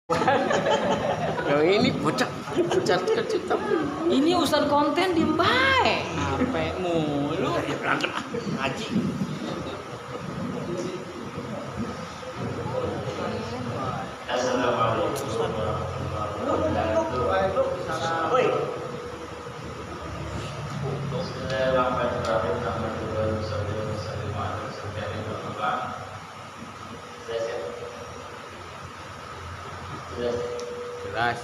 Yo ini bocah kecil tapi Ini urusan konten diem bae. Apa mulu? ya berantem ngaji. Assalamualaikum warahmatullahi wabarakatuh. Bismillahirrahmanirrahim. Alhamdulillah wassalatu wassalamu ala rasulillah. Jelas.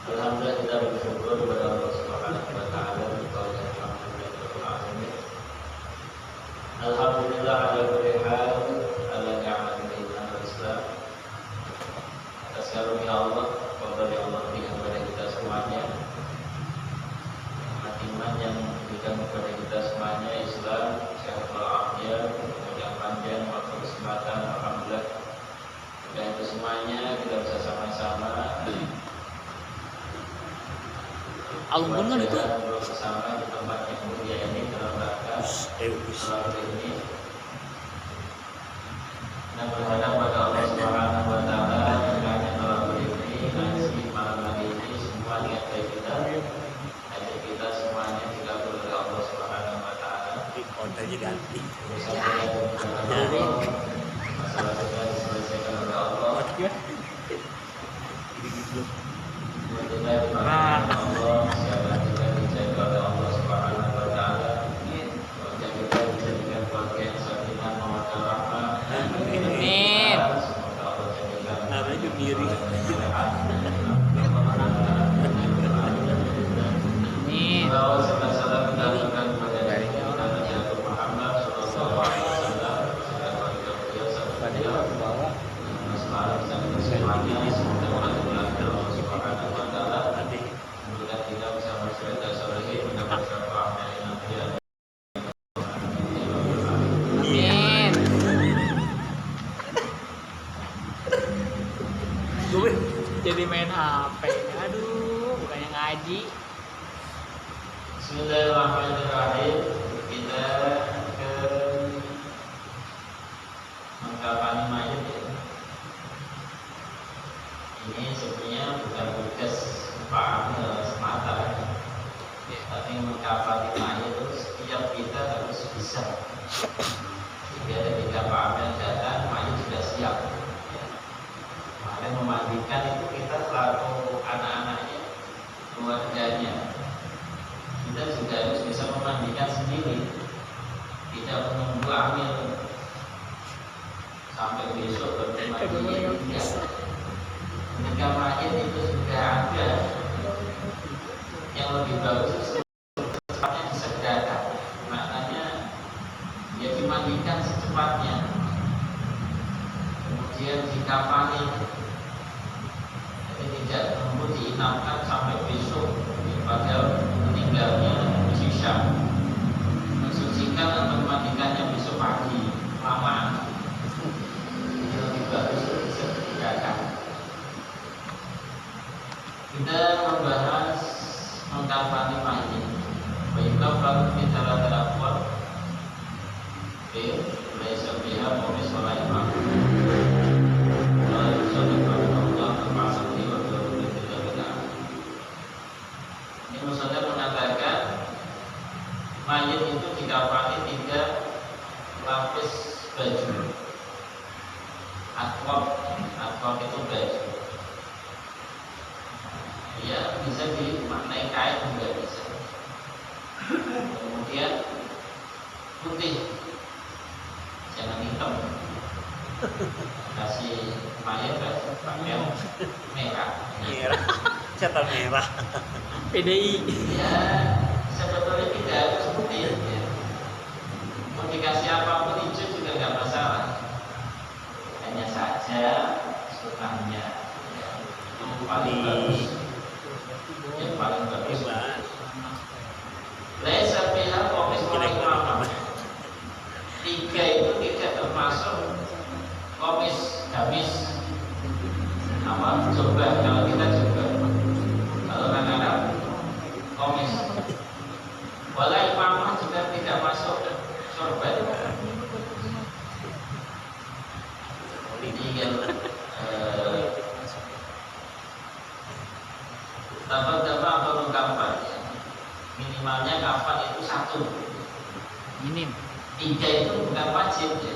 Alhamdulillah kita bersyukur kepada Allah Subhanahu wa taala alhamdulillah ala kulli hal ala ni'matil iman wal islam. Atas karunia Allah, fadhil Allah berikan kepada kita semuanya. Nikmat iman yang diberikan kepada kita semuanya, Islam, sehat walafiat, umur yang panjang, waktu kesempatan, alhamdulillah. Dan itu semuanya kita bisa sama-sama Album itu bersama di tempat yang mulia ini dalam rangka sholat ini. Dan berharap pada Allah Subhanahu wa taala kiranya dalam ini nanti malam hari ini semua niat baik kita ajak kita semuanya dikabul oleh Allah Subhanahu wa taala. Kontennya ganti. Masalah kita diselesaikan oleh Allah. Allah, siapa kita dijaga oleh Allah Subhanahu wa taala. Wajah kita dijadikan keluarga yang sakinah mawaddah rahmah. Amin. Semoga Allah jadikan Namanya diri. Amin. Salawat serta salam kita berikan kepada Nabi kita Muhammad sallallahu alaihi wasallam. Semoga beliau sampai selalu bisa bersama semoga Allah Subhanahu wa taala memberikan kita bisa bersyukur solihin mendapat syafaat dari Nabi. Amin. Gue jadi main HP. Aduh, bukannya ngaji. Bismillahirrahmanirrahim. Kita ke mengkapan mayat ya. Ini sebenarnya bukan tugas Pak Amil semata, tapi mengkapan mayat itu setiap kita harus bisa. Sehingga ketika Pak Amil datang, mayat sudah siap. Kemarin memandikan itu kita selaku anak-anaknya, keluarganya. Kita juga harus bisa memandikan sendiri, tidak menunggu Amil sampai besok baru mandi. Ketika mayat itu sudah ada, yang lebih bagus secepatnya disegerakan. Maknanya dia dimandikan secepatnya, kemudian dikafani, jadi tidak menunggu diinapkan sampai besok pada meninggalnya sisa. Mensucikan atau memandikannya besok pagi lama, yang lebih bagus disegerakan. Kita membahas mengkafani mayit. Baiklah, kalau kita lakukan mulai sebiha mobil sholat imam. Lalu sholat Allah termasuk di waktu tidak benar. Ini Musaddaq mengatakan mayit itu dikafani 3 lapis baju. Akwab itu baju. Ya, bisa dimaknai kain juga bisa. Kemudian putih, jangan hitam. Kasih mayat pakai merah. Merah. Cetak merah. PDI. Ya, sebetulnya tidak harus putih. Ya. Mau dikasih apapun hijau juga nggak masalah. Hanya saja sunnahnya yang paling bagus. Yang paling bagus. Laisa fiha qamis wala imamah. 3 itu tidak termasuk qamis, gamis. Apa? Coba kalau kita coba. Kalau orang Arab qamis. Wala imamah juga tidak masuk sorban. kan dapat atau kapan ya. Minimalnya kapan itu 1. Minim. 3 itu bukan wajib ya.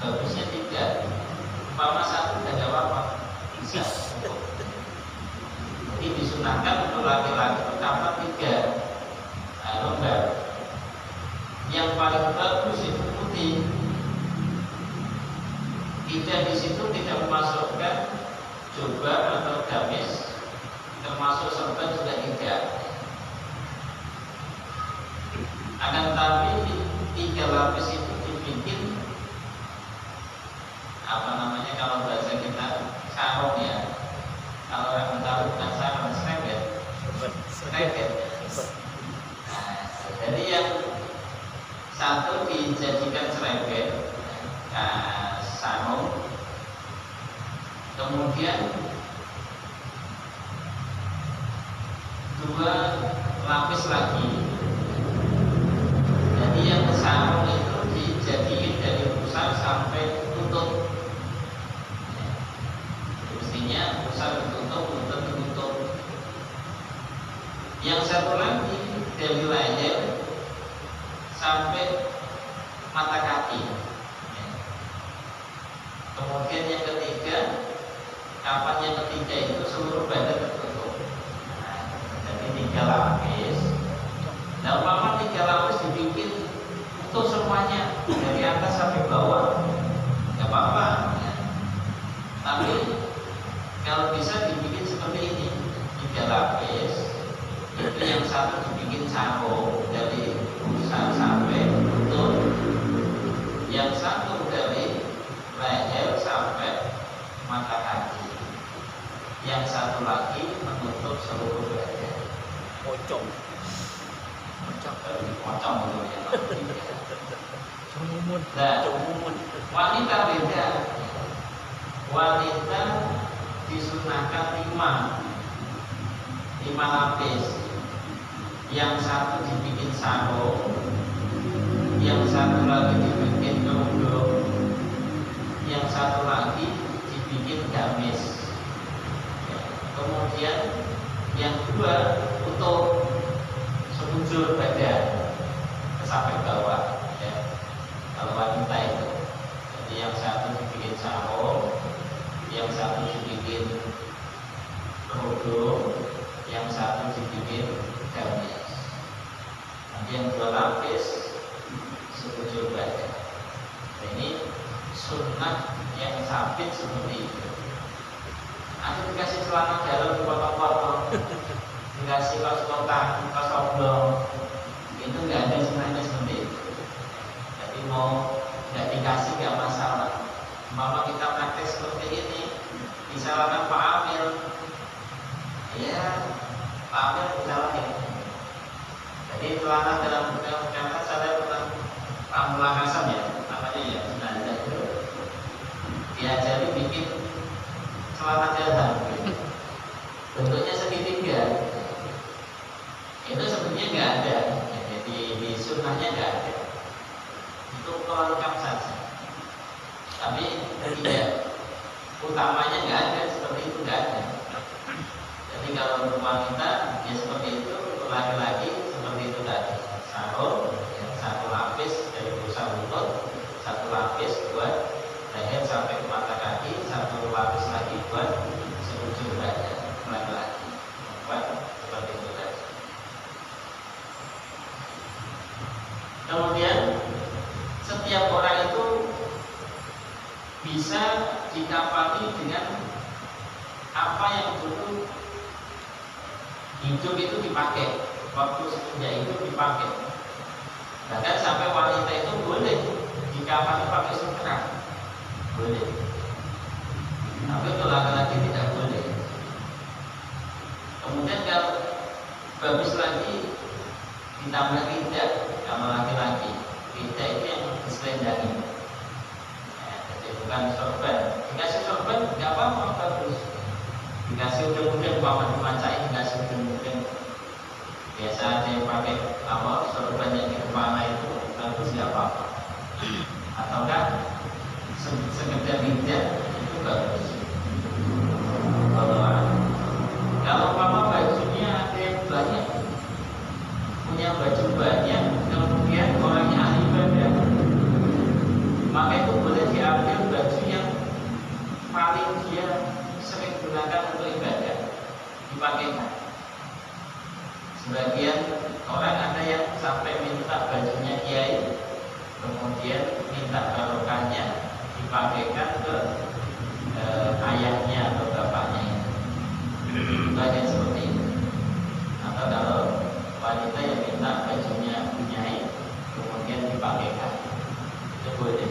Bagusnya 3. Umpama 1 tidak ada apa-apa. Bisa. Jadi disunahkan untuk laki-laki itu kapan 3. Lembar. Yang paling bagus itu putih. Tidak di situ tidak memasukkan jubah atau gamis, termasuk sorban juga tidak. Akan tapi 3 lapis itu dibikin apa namanya kalau bahasa kita sarung ya. Kalau orang Betawi bukan sarung, sreket. Nah, jadi yang 1 dijadikan sreket, sarung. Kemudian 2 lapis lagi. Jadi yang sarung itu dijadikan dari pusar sampai lutut. Mestinya pusar ditutup, lutut ditutup. Yang satu lagi dari leher sampai mata kaki. Kemudian yang ketiga, kapan yang ketiga itu seluruh badan tertutup. Nah, jadi 3 lapis. Nah, umpama 3 lapis dibikin untuk semuanya dari atas sampai bawah, nggak apa-apa. Ya. Tapi kalau bisa dibikin seperti ini, 3 lapis. Itu yang 1 dibikin sarung dari pusar sampai lutut, yang 1 dari leher sampai mata kaki, yang 1 lagi menutup seluruh badan. Pocong. Pocong itu ya. Cemumun. Nah, wanita beda. Wanita disunahkan 5 lapis. Yang 1 dibikin sarung, yang 1 lagi dibikin kerudung, yang 1 lagi dibikin gamis. Kemudian yang 2 untuk sekujur badan sampai bawah ya. Kalau wanita itu, jadi yang 1 dibikin sarung, yang 1 dibikin kerudung, yang 1 dibikin gamis. Nanti yang 2 lapis sekujur badan. Nah, ini sunnah yang sabit seperti itu. Nanti dikasih celana dalam dipotong-potong, dikasih kaos kotak, kaos oblong, itu nggak ada sunnahnya seperti itu. Jadi mau nggak dikasih nggak masalah. Mama kita praktek seperti ini, disalahkan Pak Amir, ya Pak Amir disalahin. Jadi celana dalam karena saya pernah Ramlah Hasan ya, namanya ya, senada itu diajari bikin celana dalam gitu. Bentuknya segitiga. Itu sebenarnya nggak ada, ya, jadi di sunnahnya nggak ada. Itu pelengkap saja. Tapi tidak, utamanya nggak ada, seperti itu nggak ada. Jadi kalau untuk wanita ya seperti itu, untuk laki-laki seperti itu tadi. Sarung, ya, 1 lapis dari pusar lutut, 1 lapis buat leher sampai ke mata kaki, 1 lapis lagi buat sekujur badan laki-laki. Buat seperti itu tadi. Kemudian setiap orang itu bisa dikafani dengan apa yang dulu hidup itu dipakai, waktu semenjak hidup dipakai. Bahkan sampai wanita itu boleh dikafani pakai sutra, boleh. Tapi untuk laki-laki tidak boleh. Kemudian kalau bagus lagi ditambah tidak sama laki-laki, tidak itu yang diselendangi. Jadi bukan sorban. Dikasih sorban nggak apa-apa, bagus. Dikasih udeng-udeng, paman dimacain, dikasih udeng-udeng. Biasa ada yang pakai apa sorban yang di kepala itu, bagus nggak apa-apa. Ataukah sekedar tidak itu bagus. maka itu boleh diambil baju yang paling dia sering gunakan untuk ibadah, dipakaikan. Sebagian orang ada yang sampai minta bajunya kiai, kemudian minta barokahnya dipakaikan ke ayahnya atau bapaknya. Banyak seperti itu. Atau kalau wanita yang minta bajunya punyai, kemudian dipakaikan, itu boleh.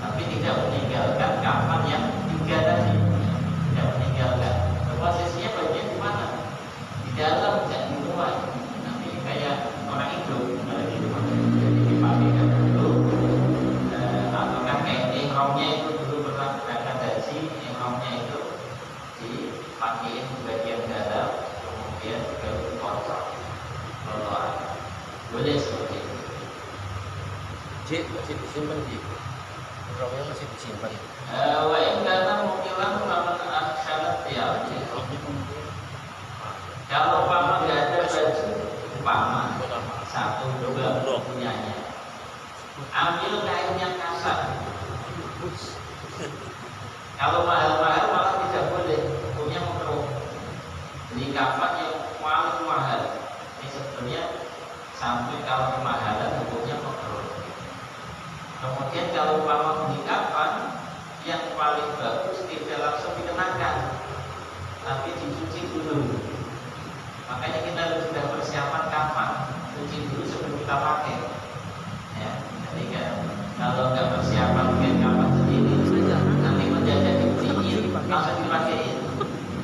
Tapi tidak meninggalkan kapan yang tinggal tadi, tidak meninggalkan. Posisinya bajunya di mana? Di dalam, tidak di luar. Nanti kayak orang hidup, jadi dipakaikan dulu. Ataukah kayak ihramnya itu dulu pernah berangkat haji, ihramnya itu dipakai di bagian dalam, kemudian baru dipotong. Boleh seperti itu. Cik, masih disimpan Cik. Programnya masih disimpan. Wa in kana mukilan faman akhshalat ya. Kalau umpama nggak ada baju, umpama satu dua punyanya, ambil kain yang kasar. Kalau mahal-mahal malah tidak boleh, hukumnya makruh. Beli kafan yang paling mahal, ini sebenarnya sampai kalau kemahalan hukumnya makruh. Kemudian kalau umpama beli kafan yang paling bagus tidak langsung dikenakan, tapi dicuci dulu. Makanya kita sudah persiapan kafan, cuci dulu sebelum kita pakai. Ya, jadi kan kalau nggak persiapan pakai kafan sendiri, nanti mendadak dibeliin langsung dipakein.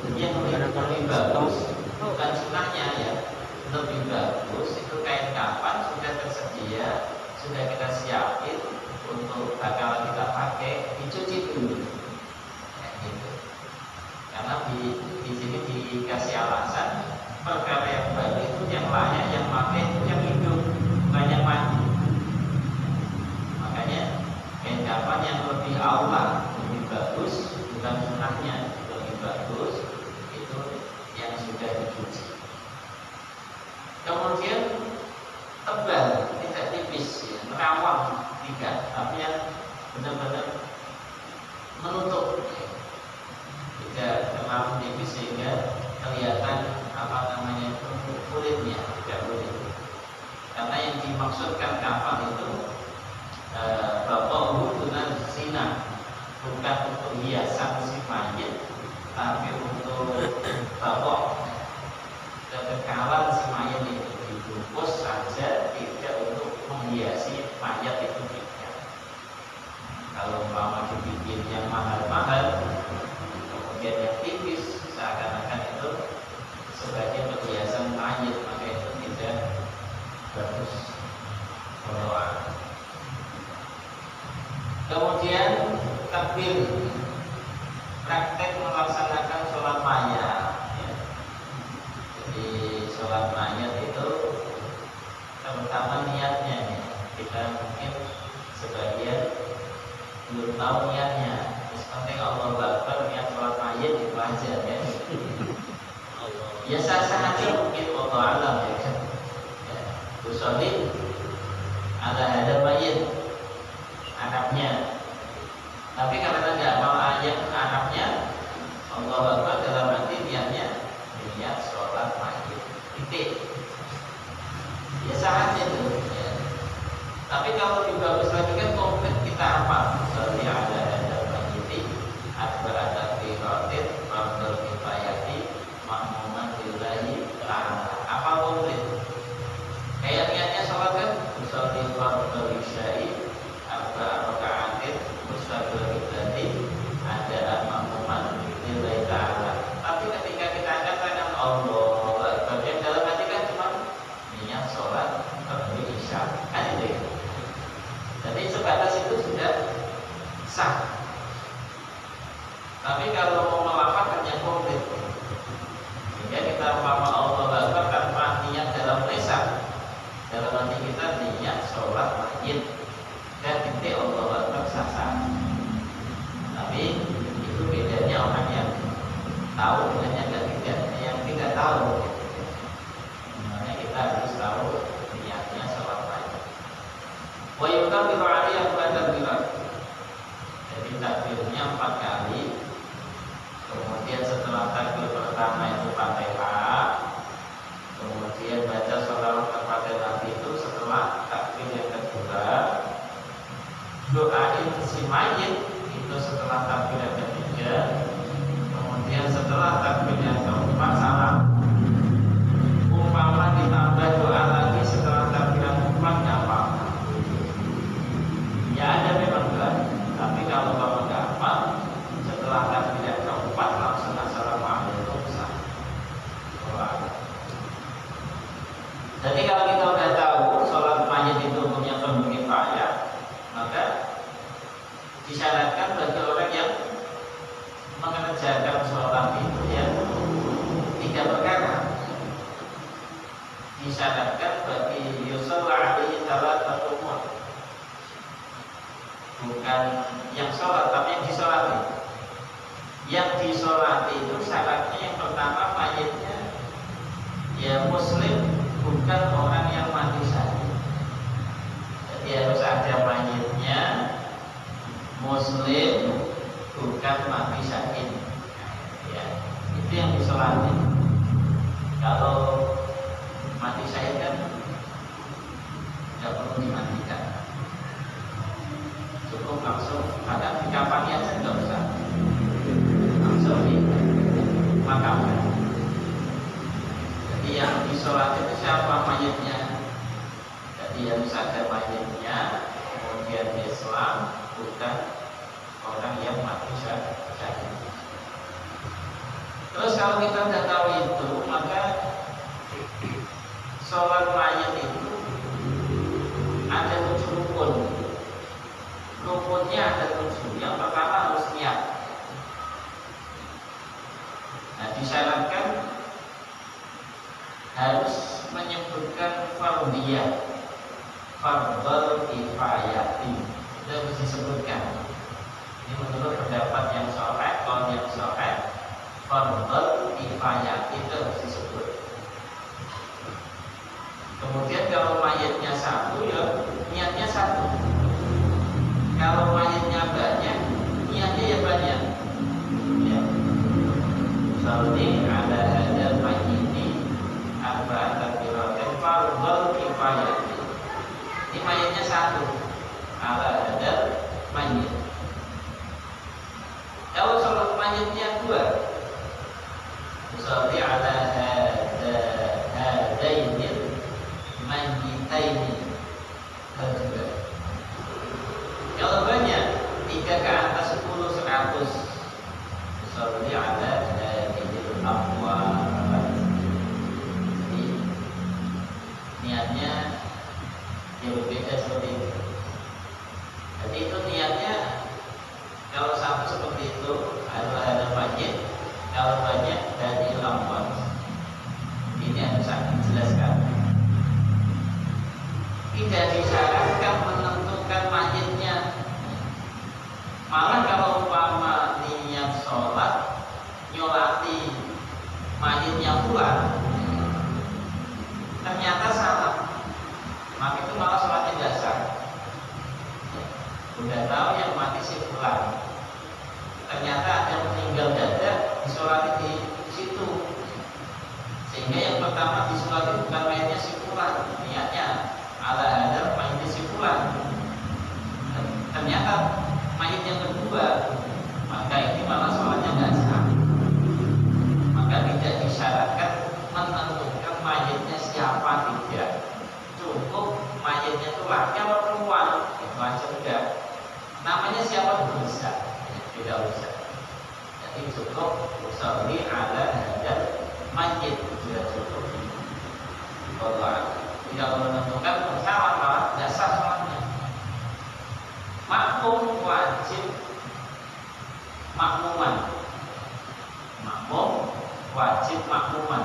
Jadi yang lebih bagus bukan sunahnya ya, lebih bagus itu kain kafan sudah tersedia, sudah kita siapin untuk bakal kita pakai, dicuci dulu. Ya, gitu. Karena di sini dikasih alasan perkara yang baru itu yang layak, yang pakai itu yang hidup, bukan yang mati. Makanya kain kafan yang lebih aula, lebih bagus, bukan sunahnya, lebih bagus itu yang sudah dicuci. Kemudian tebal, tidak tipis, ya, merawang tidak, tapi yang benar-benar menutup, ya. Tidak terlalu tipis sehingga kelihatan kulitnya, tidak boleh. Karena yang dimaksudkan kafan itu bapak dengan zina, bukan untuk hiasan si mayit, tapi untuk bapak kekekalan si mayat itu dibungkus saja, tidak untuk menghiasi mayat itu tidak. Kalau umpama dibikin yang mahal-mahal, kemudian yang tipis, seakan-akan itu sebagai perhiasan mayat, maka itu tidak bagus. Kemudian takbir, praktek melaksanakan sholat mayat. Ya. Jadi sholat mayat itu terutama niatnya nih. Kita mungkin sebagian belum tahu niatnya. Penting Allah Akbar, niat sholat mayat itu aja ya. Ya sah-sah aja mungkin Allah alam ya kan. Ya. Usolin ada mayat Arabnya, tapi karena nggak mau ayat Arabnya, Allah Akbar dalam arti niatnya niat sholat mayat titik. Ya sah aja itu ya. Tapi kalau dibagus lagi kan komplit kita apa? Misalnya ada mayit, ada qiraatin, fardhu kifayati, makmuman lillahi ta'ala. Apa komplit? Kayak niatnya sholat kan, misalnya fardhu isya'i, rakaat, mustaqilah mayit itu setelah takbir yang ketiga, kemudian setelah takbir yang keempat salam. Umpama ditambah doa lagi setelah takbir yang keempat nggak apa-apa. Ya ada memang doa, tapi kalau kamu nggak apa, setelah takbir yang keempat langsung assalamualaikum sah. Jadi kalau kita udah tahu sholat mayit itu punya fardu kifayah, maka disyaratkan bagi orang yang mengerjakan sholat itu ya 3 perkara. Disyaratkan bagi yusolla alaihi salatatu umur, bukan yang sholat tapi yang disolati. Yang disolati itu syaratnya yang pertama mayitnya ya muslim, bukan orang yang mati syahid. Jadi harus ada mayitnya muslim, bukan mati syahid. Ya, itu yang disolati. Kalau mati syahid kan tidak perlu dimatikan, cukup langsung ada di kafannya aja, nggak usah langsung dimakamkan. Jadi yang disolat itu siapa mayitnya? Jadi harus ada mayitnya, kemudian Islam, bukan orang yang mati syahid. Terus kalau kita sudah tahu itu, maka sholat mayit itu ada 7 rukun. Rukunnya ada 7. Yang pertama harus niat. Nah, disyaratkan harus menyebutkan fardiyah, fardhu kifayati, itu harus disebutkan. Ini menurut pendapat yang sahih, kalau yang sahih fardhu kifayati itu harus disebut. Kemudian kalau mayatnya 1 ya niatnya 1. Kalau mayatnya banyak, niatnya ya banyak. Ya. Sholli ala hadzal mayyiti arba'at takbiratin fardhu kifayati. Ini mayatnya 1. Ala hadzal mayyit. Kalau sholat mayatnya 2, sholli ala hadainil mayyitaini. Kalau banyak 3 ke atas 10 100. Sholli ala hadinil amwat. Jadi niatnya ya berbeda seperti itu. Jadi itu niatnya kalau 1 seperti itu ada banyak, kalau banyak dari amwat. Ini harus dijelaskan. Tidak disyaratkan menentukan mayitnya. Malah kalau umpama niat sholat nyolati mayitnya pula, ternyata salah, maka itu malah sholatnya nggak sah. Udah tahu yang mati si fulan, ternyata ada meninggal dadak, disolati di situ, sehingga yang pertama disolati bukan mayitnya si fulan, niatnya ala hadar mayitnya si fulan. Ternyata mayit yang kedua, maka ini malah sholatnya nggak sah. Maka tidak disyaratkan menentukan mayitnya siapa, tidak. Cukup mayitnya itu laki atau perempuan, itu aja udah. Namanya siapa bisa, tidak usah. Jadi cukup sholli ala hadzal mayyit, sudah cukup. Kalau tidak menentukan salah, malah tidak sah sholatnya. Makmum wajib makmuman. Makmum wajib makmuman.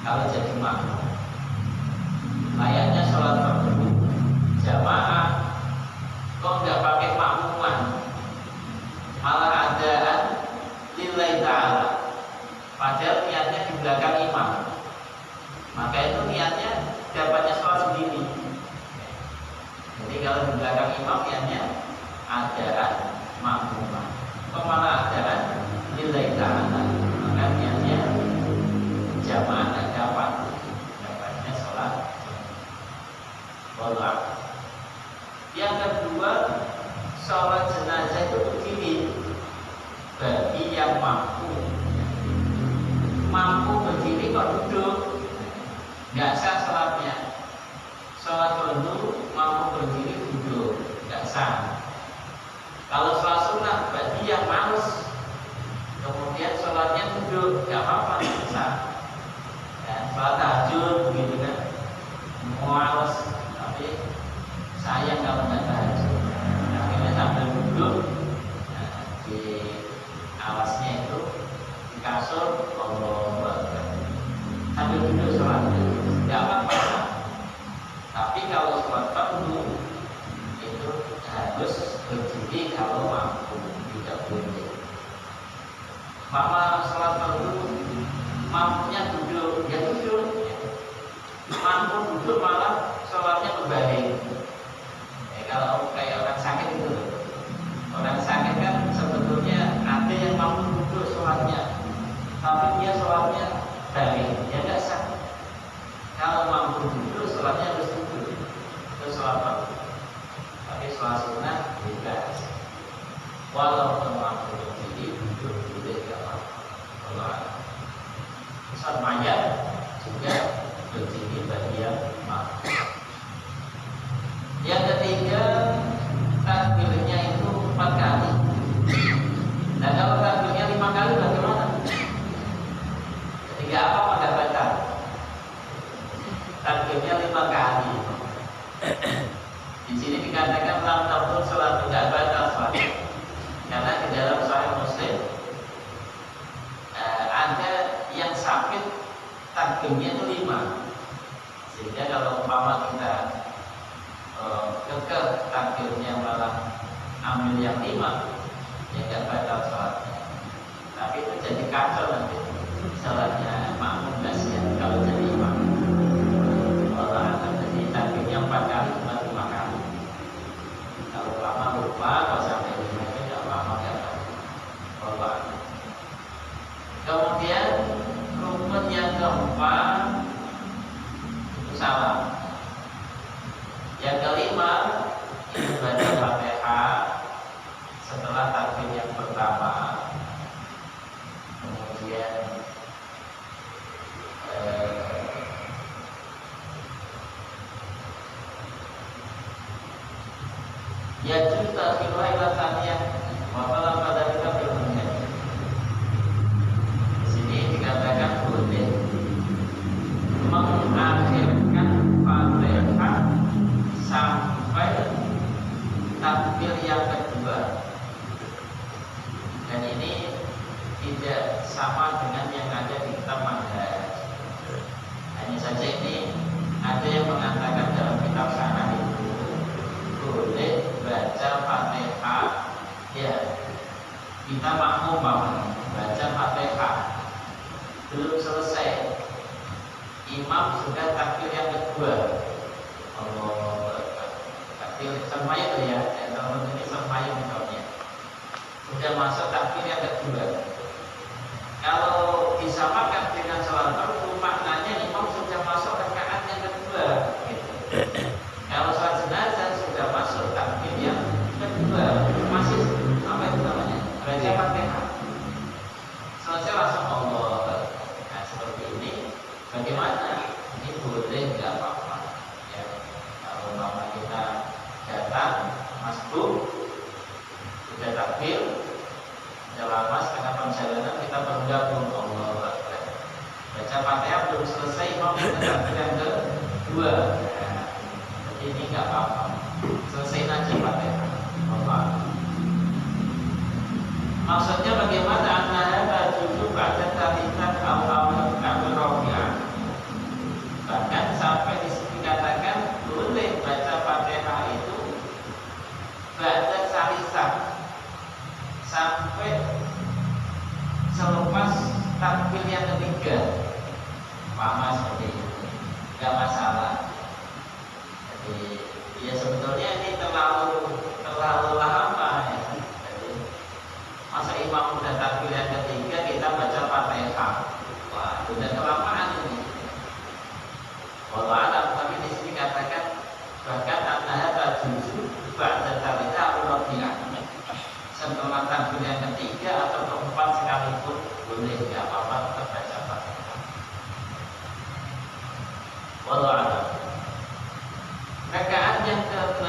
Kalau jadi makmum, layaknya sholat fardu jamaah, kok nggak pakai makmuman, malah adaan lillahi ta'ala, padahal niatnya di belakang imam. Maka itu niatnya dapatnya sholat sendiri. Jadi kalau di belakang imam niatnya adaan makmuman, kok malah adaan lillahi ta'ala, maka niatnya jamaah dan dapatnya sholat. sholat jenazah itu begini, bagi yang mampu berdiri kok duduk, nggak sah sholatnya. Sholat fardu mampu berdiri duduk, nggak sah. Kalau sholat sunnah bagi yang males, kemudian sholatnya duduk, nggak apa-apa, nggak sah. Ya, sholat tahajud begitu kan, males, tapi sayang kalau nggak tahajud. Akhirnya sambil duduk, nah, di alasnya itu di kasur, sambil duduk sholatnya, nggak apa-apa. Tapi kalau sholat fardu itu harus berdiri kalau mampu, tidak boleh. Mama sholat fardu mampunya duduk, ya duduk. Mampu duduk malah sholatnya berbalik. Kalau kayak orang sakit itu, orang sakit kan sebetulnya ada yang mampu duduk sholatnya, tapi dia sholatnya balik, dia nggak sah. Kalau mampu duduk, sholatnya harus duduk. Itu sholat fardu. Tapi sholat sunnah bebas. Walaupun mampu berdiri, duduk boleh nggak apa-apa. Sholat mayat juga berdiri bagi yang mampu. Yang ketiga, takbirnya itu 4 kali. Nah kalau takbirnya 5 kali bagaimana? Ketiga apa pada baca? Takbirnya 5 kali. Di sini dikatakan lam tabtul salat, tidak batal salat. Karena di dalam Sahih Muslim ada yang sakit takbirnya itu 5. Sehingga kalau umpama kita kekeh takbirnya malah ambil yang 5, ya nggak batal sholatnya. Tapi itu jadi kacau nanti sholatnya makmum nggak siap kalau jadi imam. Kalau akan jadi takbirnya 4 kali cuma 5 kali. Kalau lama lupa, kalau sampai 5 itu nggak lama nggak apa. Kemudian rukun yang keempat itu salam. Yang kelima itu baca Fatihah setelah takbir yang pertama. Kemudian ya juta filwa ila tsaniyah wa qala pada kita bermunyah. Di sini dikatakan boleh mengakhirkan Fatihah sampai takbir yang kedua, dan ini tidak sama dengan yang ada di kitab manhaj. Hanya saja ini ada yang mengatakan dalam kitab sana itu boleh baca Fatihah, ya kita makmum baca Fatihah belum selesai, imam sudah takbir yang kedua. Sermaya itu ya, kalau ini sermaya misalnya sudah masuk takbir yang kedua. Kalau disamakan dengan sholat fardu, maknanya imam sudah masuk rakaat yang kedua. Gitu. Kalau sholat jenazah sudah masuk takbir yang kedua, masih apa itu namanya? Baca Fatihah. Selesai langsung Allah. Nah seperti ini, bagaimana? Ini boleh nggak apa-apa? Ya, kalau mama kita datang masbuk sudah takbir, sudah lama setengah perjalanan kita bergabung Allah baca Fatihah belum selesai, imam kita takbir yang kedua. Nah, jadi ini nggak apa-apa, selesai aja Fatihah. Maksudnya bagaimana? Anda tujuh pada tarikan awal kabel rohnya, bahkan sampai dikatakan boleh baca Fatihah itu baca salisah sampai selepas takbir yang ketiga. Paham seperti itu, nggak masalah. Jadi ya sebetulnya ini terlalu lama ya. Jadi masa imam udah takbir yang ketiga kita baca Fatihah, wah udah kelamaan ini. Walau alam, tapi di sini katakan bahkan anda juzu ba'da talita al-rabi'ah, selama takbir yang ketiga atau keempat sekalipun boleh, nggak apa-apa, tetap baca Fatihah. Wallahu a'lam. Rakaat yang ke-6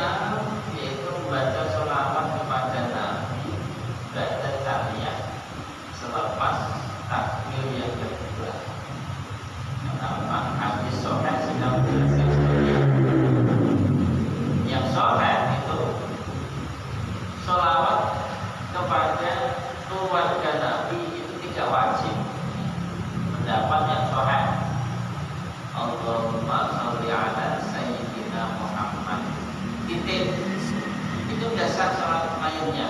yaitu membaca sholawat kepada Nabi ba'da tahiyat selepas takbir yang kedua. Kenapa? Hadis sahih sedang menjelaskan seperti itu. Yang sahih itu sholawat kepada keluarga Nabi itu tidak wajib. Pendapat yang sahih, Allahumma sholli ala sayyidina Muhammad, titik, itu dasar sholat mayatnya.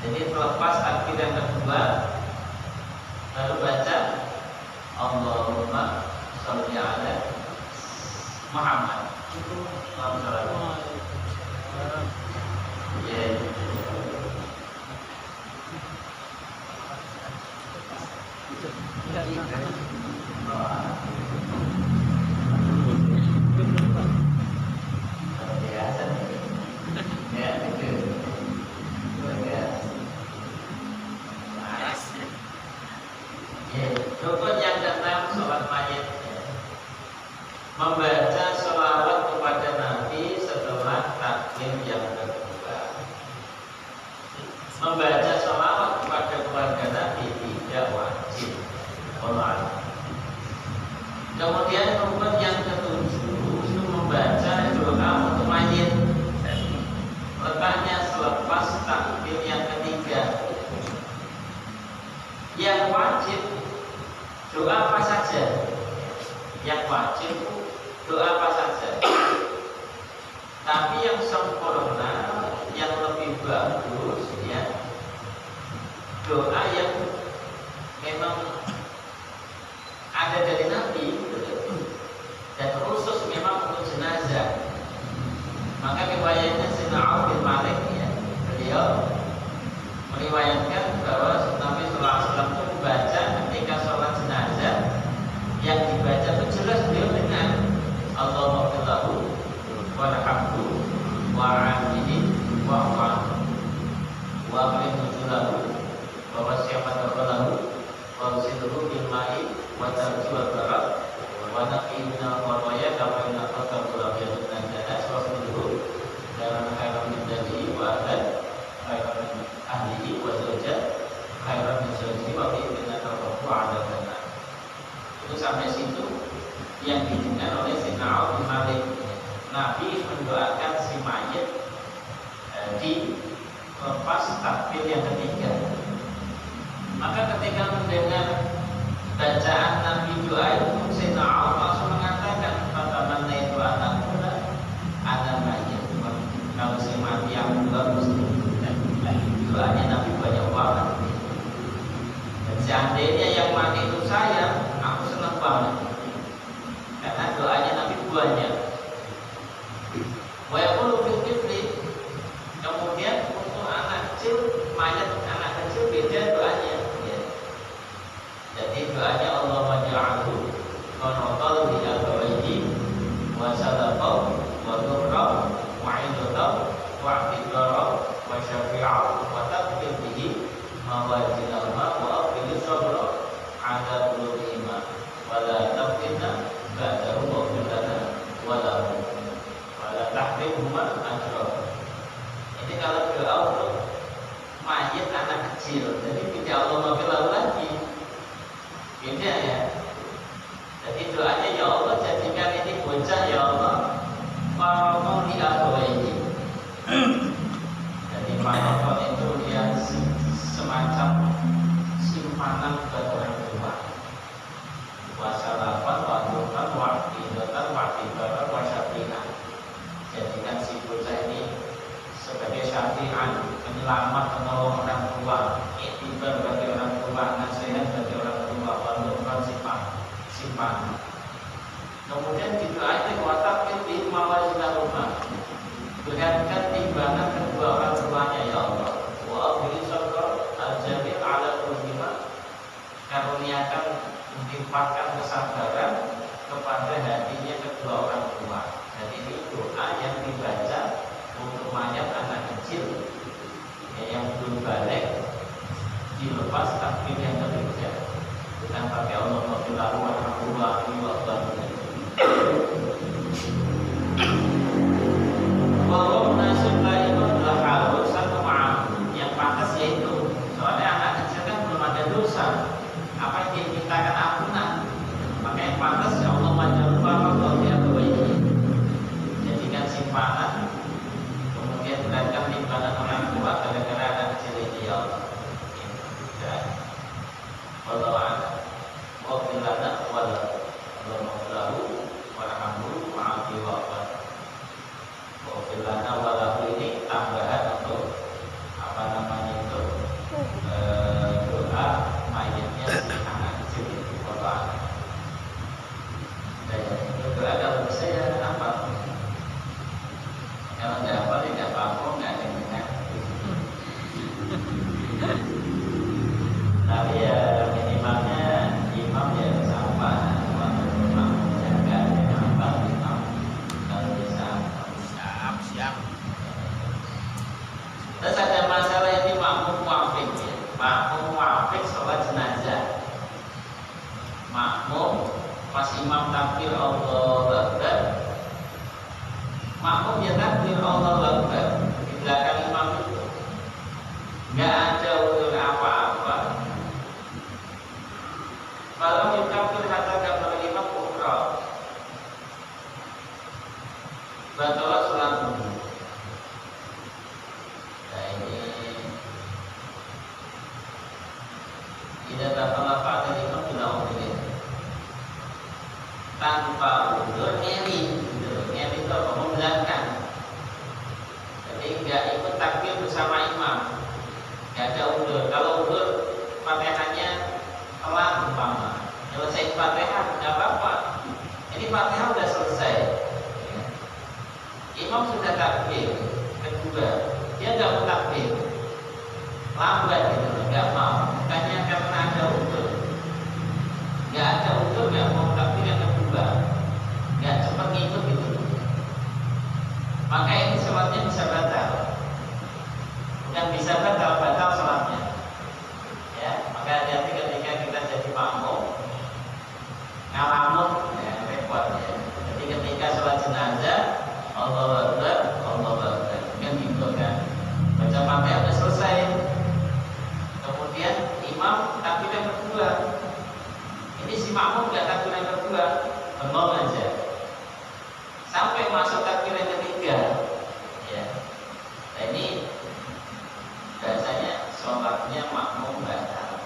Jadi selepas takbir yang kedua lalu baca Allahumma sholli ala Muhammad, itu sholat. Ya. Biasa nih. Ya, itu. Ya, rukun yang ke-6 sholat mayat. Membaca sholawat kepada Nabi setelah takbir yang kedua. Membaca sholawat kepada keluarga Nabi tidak wajib. Kemudian rukun yang ke-7 itu membaca doa untuk mayit. Letaknya selepas takbir yang ketiga. Yang wajib doa apa saja? Yang wajib doa apa saja? Tapi yang sempurna, yang lebih bagus ya, doa yang memang ada dari Nabi dan khusus memang untuk jenazah. Maka riwayatnya Sayyidina Auf bin Malik ya, beliau meriwayatkan bahwa Nabi sallallahu alaihi wasallam itu membaca ketika sholat jenazah, yang dibaca itu jelas beliau dengan Allahumma ighfir lahu warhamhu wa'afihi wa'fu wa akrim nuzulahu wa wasi'a madkhalahu wa usidhu bil ma'i wa tarju wa barak wa naqi min al-qadaya kama inna qadara bil najadah wa kulluhu dalam khairan min dadi wa ahlan khairan min ahlihi wa zawjah khairan min zawjihi wa bi'inna tawaffu ala dana. Itu sampai situ yang didengar oleh Sayyidina Auf bin Malik. Nabi mendoakan si mayit di lepas takbir yang ketiga. Maka ketika mendengar bacaan Nabi doa itu, Sayyidina Auf langsung mengatakan, "Fatamanna itu anakuna ana mayit." Kalau si mati yang bagus, doanya Nabi banyak banget. Dan seandainya yang mati itu saya, aku senang banget. Karena doanya Nabi banyak. Wa yaqulu fil tifli, kemudian untuk anak kecil, mayat anak kecil beda doanya ya. Jadi doanya Allahumma ja'alhu qanatan li abawayhi wa sadaqahu wa dhurrahu wa 'idatahu wa 'idarahu wa syafi'ahu wa taqbil bihi mawajilahuma wa aqbil sabra 'ala qulubihima wa la taftinna ba'dahu wa qulana wa lahu tahrimuma ajra. Ini kalau doa untuk mayit anak kecil, jadi tidak Allah maghfirlahu lagi, beda ya. Jadi doanya, ya Allah jadikan ini bocah ya Allah faraqon li abawayhi. Jadi faraqon itu dia semacam simpanan buat orang tua. Wasalafan wa dhurran wa idatan wa ibarat wa syafi'an. Jadikan si bocah ini sebagai syafi'an, penyelamat penolong orang tua, iktibar bagi orang tua, nasihat bagi orang tua, penutupan simpan. Kemudian didoakan watak di mawajilah rumah, beratkan timbangan kedua orang tuanya ya Allah. Wa abili sabra al-jamil ala kulima, karuniakan melimpahkan kesabaran kepada hatinya kedua orang tua. Dan ini doa yang dibaca untuk mayat anak kecil yang belum balik nggak ada udur apa-apa. Kalau yukafir hatta kabul imam ukra, batalah sholat dulu. Nah ini tidak datanglah pada imam tidak udur tanpa udur nyeri, nyeri itu apa? Membelakang. Jadi nggak ikut takbir bersama imam, nggak ada udur. Kalau udur fatihahnya telat umpama, selesai fatihah nggak apa-apa. Ini fatihah udah selesai. Imam sudah takbir kedua, dia nggak mau takbir, lambat gitu, nggak mau. Bukannya karena ada udur, nggak ada udur nggak mau takbir yang kedua, nggak cepat ngikut gitu. Maka ini sholatnya bisa batal, bukan bisa batal sholatnya. Ya, maka hati-hati ketika kita jadi makmum, ngalamun, ya, repot ya. Jadi ketika sholat jenazah, Allahu Akbar, kan gitu kan. Baca Fatihah sudah selesai. Kemudian imam takbir yang kedua. Ini si makmum nggak takbir yang kedua, bengong aja. Sampai masuk takbir yang ketiga. Ya. Nah ini biasanya sholatnya makmum batal.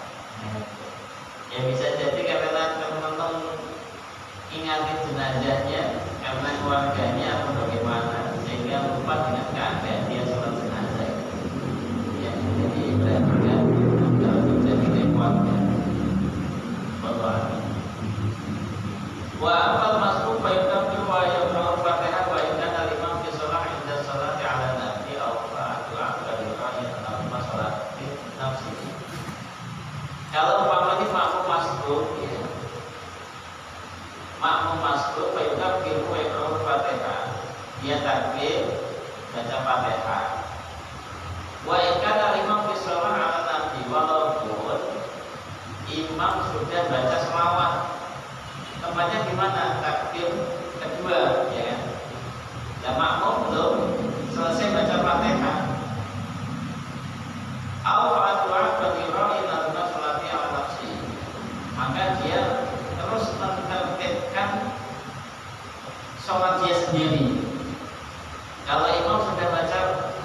Ya bisa jadi karena teman-teman ingatin jenazahnya karena keluarganya atau bagaimana sehingga lupa dengan keadaan dia sholat jenazah. Ya, jadi perhatikan kalau terjadi keluarga. Wa amal masbuk fa yukabbiru wa yaqra'u al-Fatihah wa in kana al-imam fi shalah inda sholati 'ala nabi aw fa'atu al-qari'in amma sholat nafsi. Kalau umpamanya makmum masbuk ya. Makmum masbuk fa yukabbiru wa yaqra'u al-Fatihah. Dia takbir baca Fatihah. Wa in kana al-imam fi shalah 'ala nabi walaupun imam sudah baca selawat. Tempatnya di mana? Takbir kedua, ya kan? Dan makmum belum selesai baca Fatihah. Al-Fatihah bagi inna sholati ala nafsi. Maka dia terus mentertibkan sholat dia sendiri. Kalau imam sudah baca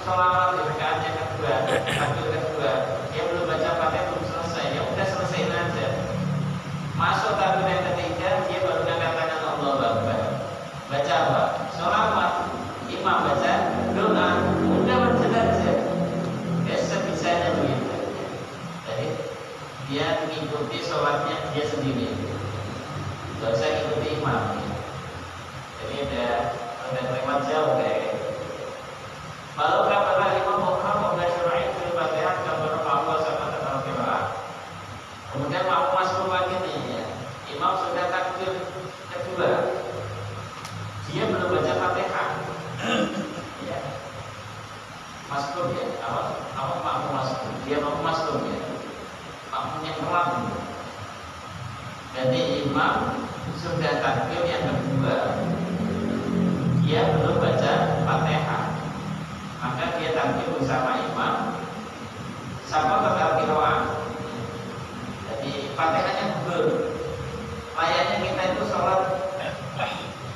sholawat di rakaat yang kedua, takbir kedua, dia belum baca Fatihah, belum selesai, ya udah selesaiin aja. Masuk takbir yang ketiga, dia baru katakan Allahu Akbar. Baca apa? Sholawat. Imam baca doa. Udah baca aja. Ya sebisanya begitu. Jadi dia mengikuti sholatnya dia sendiri. Gak usah ikuti imam. Jadi udah lewat jauh kayak. Kalau kabar imam Muhammad udah syara'in fil Fatihah kabar Allah sama al-Qira'ah. Kemudian mau masuk lagi nih ya. Imam sudah takbir kedua, dia belum baca Fatihah. Ya, masuk ya. Awak mau masuk. Dia mau masuk ya. Makmumnya pelan. Jadi imam sudah takbir yang kedua, dia belum baca Fatihah. Maka dia takbir bersama imam. Sama tetap qiraah. Fatihahnya belum. Layaknya kita itu sholat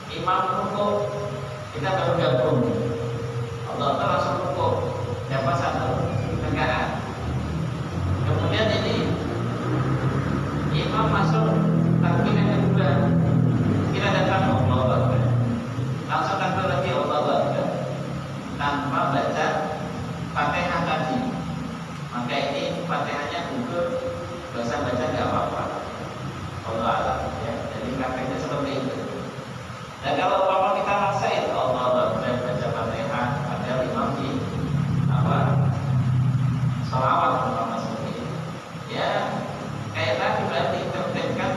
imam rukuk, kita baru gabung. Allah langsung rukuk, dapat satu rakaat. Kemudian ini imam masuk takbir yang kedua, kita datang Allahu Akbar. Langsung takbir lagi Allahu Akbar tanpa baca Fatihah tadi. Maka ini Fatihahnya gugur. Bahasa baca nggak apa-apa. Allah alam ya. Jadi prakteknya seperti itu. Dan kalau apa kita maksain Allah baca Fatihah padahal imam di apa sholawat umpama seperti itu. Ya kayak tadi berarti tertibkan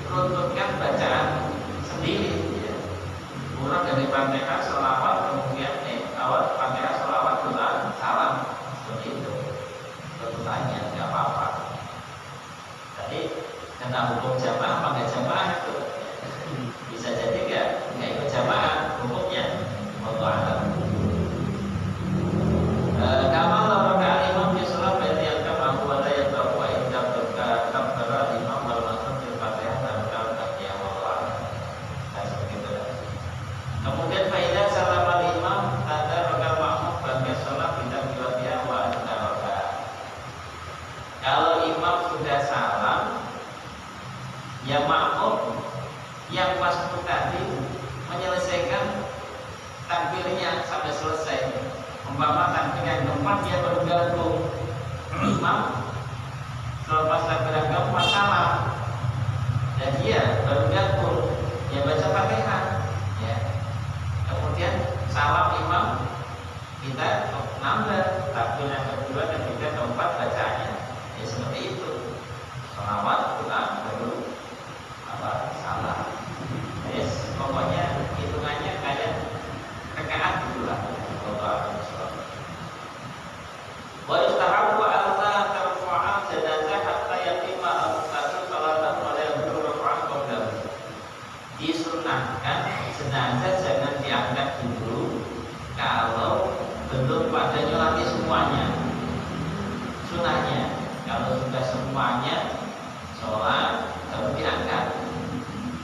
runutkan bacaan sendiri. Ya. Kurang dari Fatihah sholawat kemudian awal Fatihah sholawat doa salam seperti itu. Tentunya nggak apa-apa. Jadi tentang hukum jamaah apa nggak jamaah itu bisa jadi nggak ikut jamaah hukumnya Allah alam. Kalau rakaat imam di cepat dia bergabung imam selepas beragam masalah dan dia bergabung dia baca Fatihah ya. Kemudian salam imam kita nambah takbir yang kedua dan ketiga keempat bacaannya ya seperti itu sholawat pulang baru salam yes, pokoknya hitungannya kayak rakaat gitulah wa yustahabbu alla tarfa'a janazah hatta yatima al-musafir salatan wa la yadhuru rafa'an qablahu. Disunahkan jenazah jangan diangkat dulu kalau belum pada nyolati semuanya. Sunahnya kalau sudah semuanya sholat baru diangkat.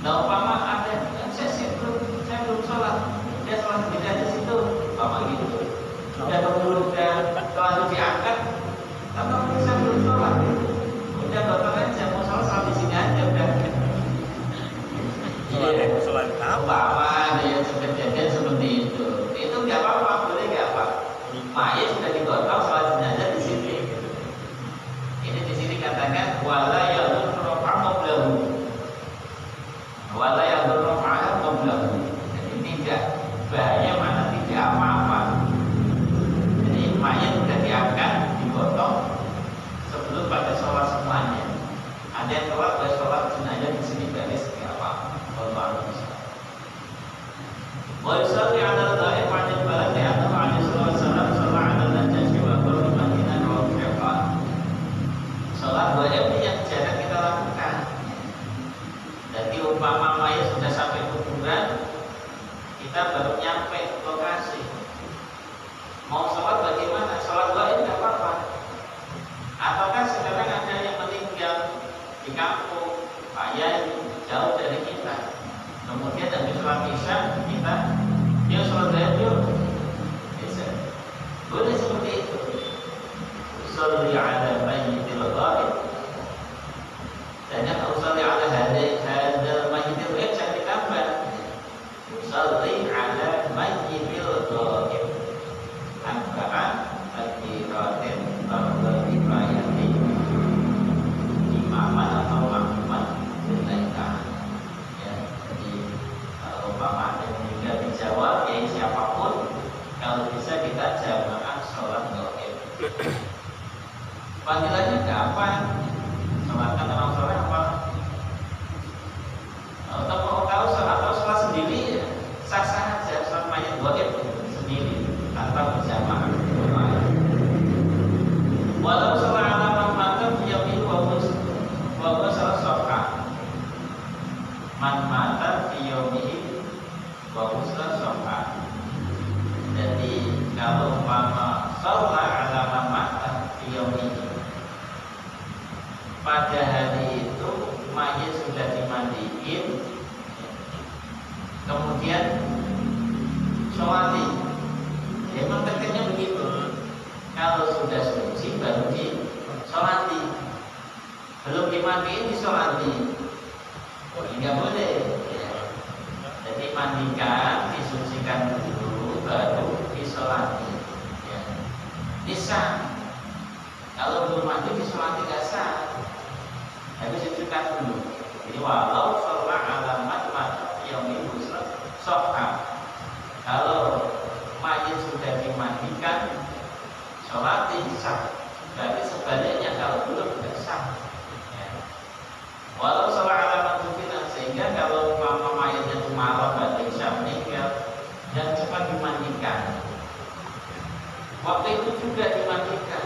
Nah umpama ada saya belum sholat, dia sholat beda di situ, umpama gitu. Udah kalau diangkat, atau bisa belum sholat. Udah bapak aja mau sholat di sini aja udah. Sholat apa? Ada yang kejadian seperti itu. Itu nggak apa-apa, boleh nggak apa? Mayat sudah digotong, sholat jenazah di sini. Ini di sini katakan wala yadhur rafa'ahu. Wala yadhur rafa'ahu. Jadi tidak bahaya mana tidak apa-apa. Jadi mayat sudah diangkat, digotong sebelum pada sholat semuanya. Ada yang sholat jenazah di sini baris nggak apa-apa. Allah bisa. Wa yusalli 'ala al-ghaib 'anil balad li'annahu 'alaihi wasallam shalla 'ala al-najashi wa qala Madinah wa Syafa'at. Salat ghaib yang jarang kita lakukan. Jadi umpama mayat sudah sampai kuburan, kita baru nyampe lokasi. Mau sholat bagaimana? Sholat ghaib tidak apa-apa. Ataukah sekarang ada yang meninggal di kampung, ayah jauh dari kita. Kemudian habis sholat isya kita dia sholat ghaib yuk. Bisa. Boleh seperti itu. Usalli 'ala mayyitil ghaib. Dan yang usalli 'ala hadzal mayyitil ghaib jangan ditambah. Usalli 'ala mayyitil ghaib. Antara takbiratin ba'da ibrayati imaman atau makmuman dinaikkan. Ya, jadi kalau umpama yang meninggal dijawab ya siapapun, kalau bisa kita jamaah sholat ghaib. Panggilannya gampang, sholatkan orang sholat apa? Atau mau tahu sholat atau sholat sendiri ya sah-sah aja sholat mayat ghaib sendiri tanpa berjamaah. Walau sholat ala mata fiyamihi wa salah sholat man mata fiyamihi wa salah sholat. Jadi kalau umpama sholat ala man mata fiyamihi, pada hari itu mayat sudah dimandiin, kemudian sholati. Memang tekniknya begitu. Kalau sudah suci baru disolati. Belum dimandiin disolati. Enggak boleh. Ya. Jadi mandikan, disucikan dulu, baru disolati. Ya. Bisa. Kalau belum mandi disolati nggak sah. Habis disucikan dulu. Jadi walau sholat alamat mata yang diuslah sholat. Kalau mayat sudah dimandikan, sholat sah. Berarti sebaliknya kalau belum tidak sah. Ya. Walau sholat alamat tufinan, sehingga kalau mama mayatnya itu malam berarti bisa meninggal dan cepat dimandikan. Waktu itu juga dimandikan.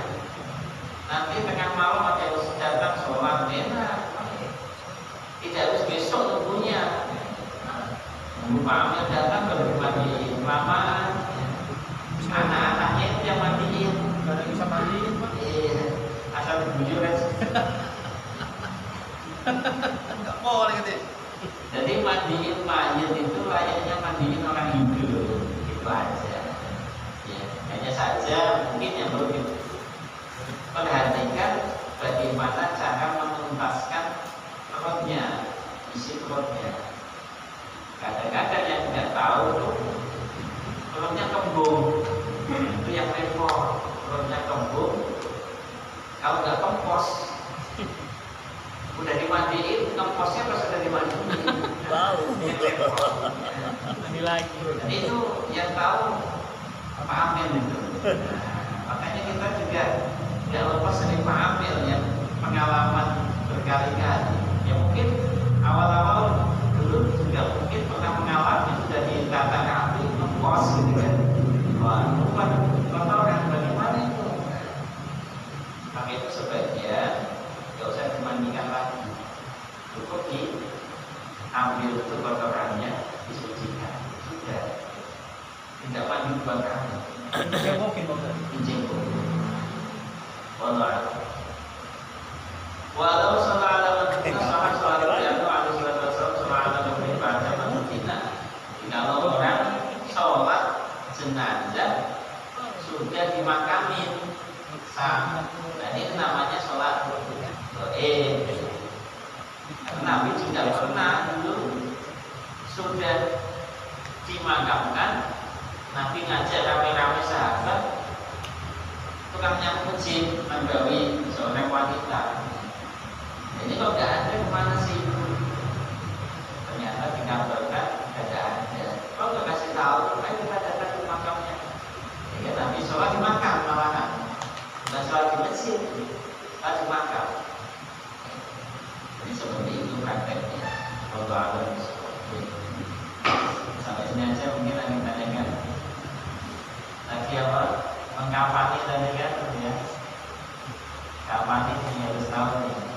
Nanti tengah malam ada yang datang sholat enak. Tidak harus besok nunggunya. Nunggu Pak datang baru dimandiin kelamaan. Anak-anaknya itu yang mandiin. Gak ada yang bisa mandiin Pak. Maka itu sebaiknya nggak usah dimandikan lagi, cukup diambil itu kotorannya, disucikan, sudah. Tidak mandi 2 kali. Jengokin dokter. Dijenguk. Wallah. Walau salat salat yang ada salat pada Madinah. Kalau orang sholat jenazah sudah dimakamin, sah. Nah, ini namanya sholat goib. Nabi juga pernah dulu sudah dimakamkan. Nabi ngajak rame-rame sahabat tukang nyapu mesin membawi seorang wanita. Ini kok gak ada, kemana sih? Ternyata dikabarkan gak ada. Kok gak kasih tahu? Ayo kita datang ke makamnya. Ya, Nabi sholat di makam malahan. Bukan sholat di masjid, sholat di makam. Jadi seperti itu prakteknya. Kalau ada sampai sini aja mungkin yang ditanyakan. Lagi apa? Mengkafani tadi kan, ya. Kafani ini harus tahu nih.